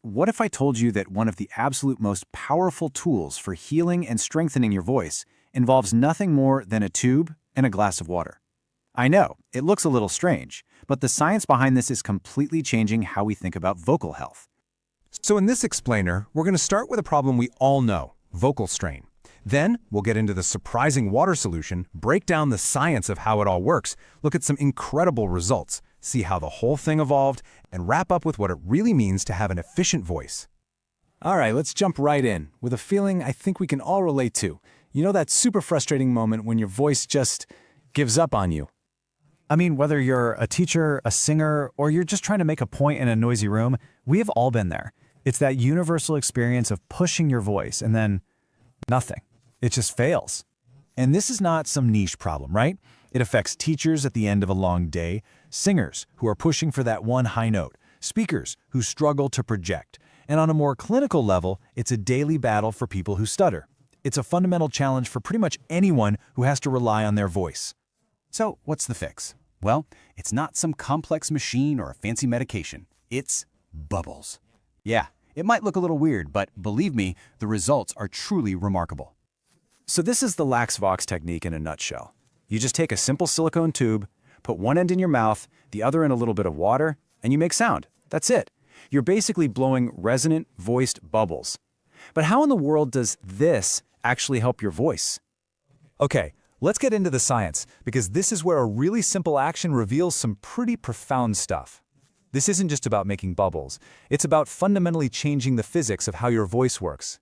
What if I told you that one of the absolute most powerful tools for healing and strengthening your voice involves nothing more than a tube and a glass of water? I know, it looks a little strange, but the science behind this is completely changing how we think about vocal health. So in this explainer, we're going to start with a problem we all know, vocal strain. Then we'll get into the surprising water solution, break down the science of how it all works, look at some incredible results, see how the whole thing evolved, and wrap up with what it really means to have an efficient voice. All right, let's jump right in with a feeling I think we can all relate to. You know that super frustrating moment when your voice just gives up on you? I mean, whether you're a teacher, a singer, or you're just trying to make a point in a noisy room, we have all been there. It's that universal experience of pushing your voice and then nothing. It just fails. And this is not some niche problem, right? It affects teachers at the end of a long day, singers who are pushing for that one high note, speakers who struggle to project. And on a more clinical level, it's a daily battle for people who stutter. It's a fundamental challenge for pretty much anyone who has to rely on their voice. So, what's the fix? Well, it's not some complex machine or a fancy medication. It's bubbles. Yeah, it might look a little weird, but believe me, the results are truly remarkable. So this is the Lax-Vox technique in a nutshell. You just take a simple silicone tube, put one end in your mouth, the other in a little bit of water, and you make sound. That's it. You're basically blowing resonant, voiced bubbles. But how in the world does this actually help your voice? Okay, let's get into the science, because this is where a really simple action reveals some pretty profound stuff. This isn't just about making bubbles. It's about fundamentally changing the physics of how your voice works.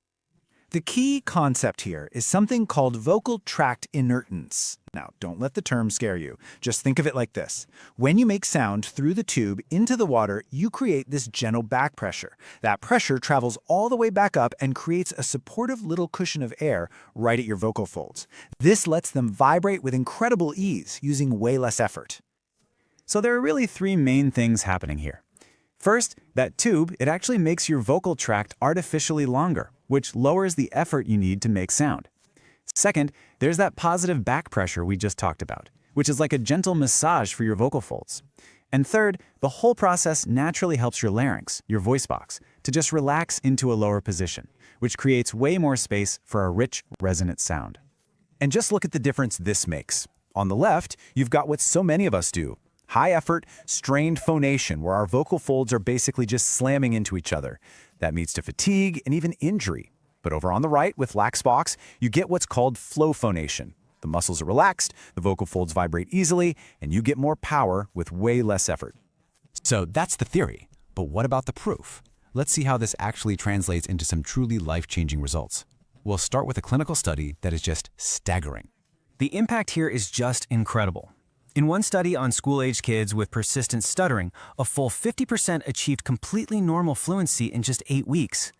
The key concept here is something called vocal tract inertance. Now, don't let the term scare you. Just think of it like this. When you make sound through the tube into the water, you create this gentle back pressure. That pressure travels all the way back up and creates a supportive little cushion of air right at your vocal folds. This lets them vibrate with incredible ease, using way less effort. So there are really three main things happening here. First, that tube, it actually makes your vocal tract artificially longer, which lowers the effort you need to make sound. Second, there's that positive back pressure we just talked about, which is like a gentle massage for your vocal folds. And third, the whole process naturally helps your larynx, your voice box, to just relax into a lower position, which creates way more space for a rich, resonant sound. And just look at the difference this makes. On the left, you've got what so many of us do. High-effort, strained phonation, where our vocal folds are basically just slamming into each other. That leads to fatigue and even injury. But over on the right, with Lax-Vox, you get what's called flow phonation. The muscles are relaxed, the vocal folds vibrate easily, and you get more power with way less effort. So that's the theory. But what about the proof? Let's see how this actually translates into some truly life-changing results. We'll start with a clinical study that is just staggering. The impact here is just incredible. In one study on school-age kids with persistent stuttering, a full 50% achieved completely normal fluency in just 8 weeks.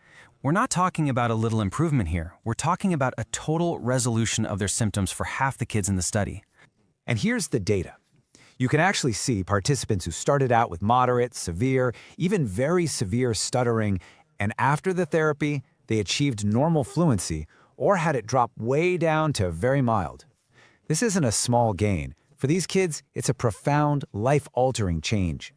We're not talking about a little improvement here. We're talking about a total resolution of their symptoms for half the kids in the study. And here's the data. You can actually see participants who started out with moderate, severe, even very severe stuttering, and after the therapy, they achieved normal fluency or had it drop way down to very mild. This isn't a small gain. For these kids, it's a profound, life-altering change.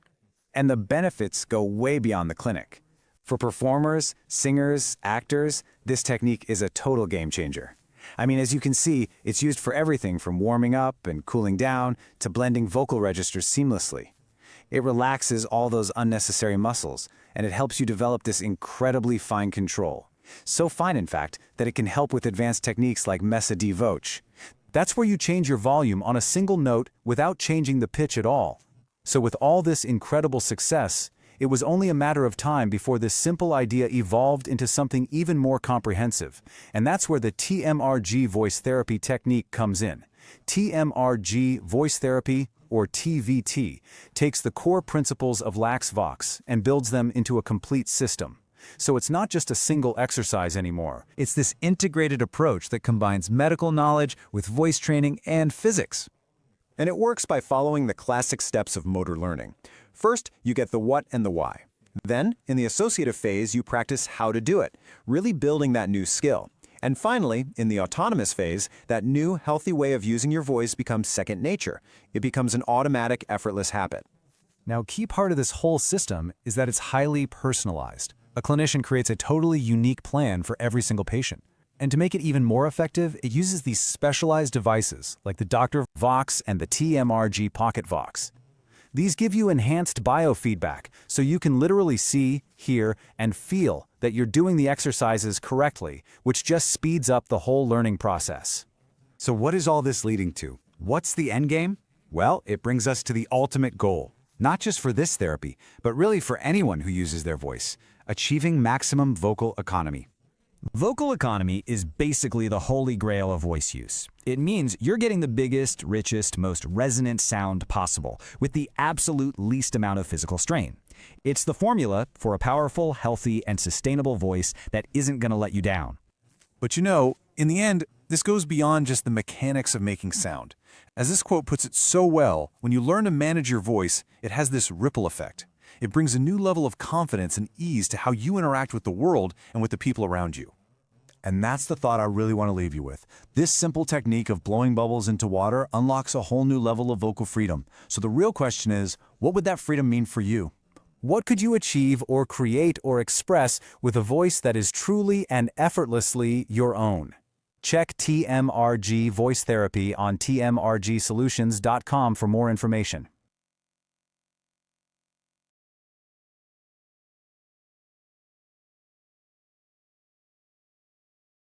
And the benefits go way beyond the clinic. For performers, singers, actors, this technique is a total game changer. I mean, as you can see, it's used for everything from warming up and cooling down to blending vocal registers seamlessly. It relaxes all those unnecessary muscles, and it helps you develop this incredibly fine control. So fine, in fact, that it can help with advanced techniques like messa di voce. That's where you change your volume on a single note without changing the pitch at all. So with all this incredible success, it was only a matter of time before this simple idea evolved into something even more comprehensive. And that's where the TMRG voice therapy technique comes in. TMRG voice therapy, or TVT, takes the core principles of Lax-Vox and builds them into a complete system. So it's not just a single exercise anymore. It's this integrated approach that combines medical knowledge with voice training and physics. And it works by following the classic steps of motor learning. First, you get the what and the why. Then, in the associative phase, you practice how to do it, really building that new skill. And finally, in the autonomous phase, that new, healthy way of using your voice becomes second nature. It becomes an automatic, effortless habit. Now, key part of this whole system is that it's highly personalized. A clinician creates a totally unique plan for every single patient. And to make it even more effective, it uses these specialized devices like the Dr. Vox and the TMRG Pocket Vox. These give you enhanced biofeedback, so you can literally see, hear, and feel that you're doing the exercises correctly, which just speeds up the whole learning process. So what is all this leading to? What's the end game? Well, it brings us to the ultimate goal, not just for this therapy, but really for anyone who uses their voice, achieving maximum vocal economy. Vocal economy is basically the holy grail of voice use. It means you're getting the biggest, richest, most resonant sound possible with the absolute least amount of physical strain. It's the formula for a powerful, healthy, and sustainable voice that isn't going to let you down. But you know, in the end, this goes beyond just the mechanics of making sound. As this quote puts it so well, when you learn to manage your voice, it has this ripple effect. It brings a new level of confidence and ease to how you interact with the world and with the people around you. And that's the thought I really want to leave you with. This simple technique of blowing bubbles into water unlocks a whole new level of vocal freedom. So the real question is, what would that freedom mean for you? What could you achieve or create or express with a voice that is truly and effortlessly your own? Check TMRG Voice Therapy on tmrgsolutions.com for more information.